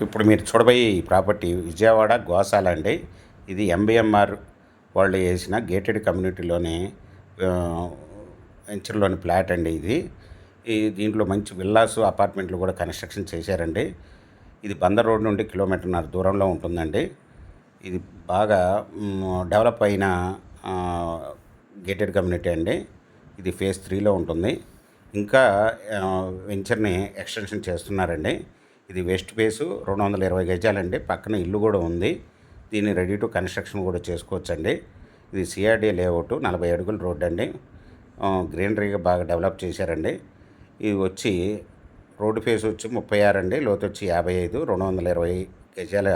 ఇప్పుడు మీరు చూడబోయే ఈ ప్రాపర్టీ విజయవాడ గోశాల అండి. ఇది ఎంబీఎంఆర్ వాళ్ళు వేసిన గేటెడ్ కమ్యూనిటీలోని వెంచర్లోని ఫ్లాట్ అండి ఇది. దీంట్లో మంచి విల్లాస్ అపార్ట్మెంట్లు కూడా కన్స్ట్రక్షన్ చేశారండి. ఇది బందర్ రోడ్ నుండి కిలోమీటర్న్నర దూరంలో ఉంటుందండి. ఇది బాగా డెవలప్ అయిన గేటెడ్ కమ్యూనిటీ అండి. ఇది ఫేజ్ 3లో ఉంటుంది. ఇంకా వెంచర్ని ఎక్స్టెన్షన్ చేస్తున్నారండి. ఇది వెస్ట్ ఫేసు 220 గజాలండి. పక్కన ఇల్లు కూడా ఉంది. దీన్ని రెడీ టు కన్స్ట్రక్షన్ కూడా చేసుకోవచ్చండి. ఇది సిఆర్డీ లేఅవుట్, 40 అడుగుల రోడ్ అండి. గ్రీనరీగా బాగా డెవలప్ చేశారండి. ఇది వచ్చి రోడ్డు ఫేస్ వచ్చి 36 అండి, లోతు వచ్చి 55, 220 గజాల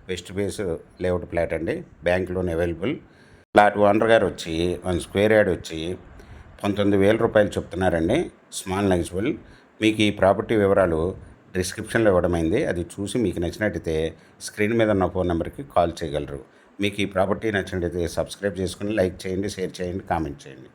వెస్ట్ ఫేస్ లేఅవుట్ ఫ్లాట్ అండి. Bank loan available. Flat owner గారు వచ్చి 1 స్క్వేర్ యార్డ్ వచ్చి 19,000 రూపాయలు చెప్తున్నారండి. స్మాల్ నెగిజిబుల్. మీకు ఈ ప్రాపర్టీ వివరాలు డిస్క్రిప్షన్లో ఇవ్వడమైంది. అది చూసి మీకు నచ్చినట్టయితే స్క్రీన్ మీద ఉన్న ఫోన్ నెంబర్కి కాల్ చేయగలరు. మీకు ఈ ప్రాపర్టీ నచ్చినట్టయితే సబ్స్క్రైబ్ చేసుకుని లైక్ చేయండి, షేర్ చేయండి, కామెంట్ చేయండి.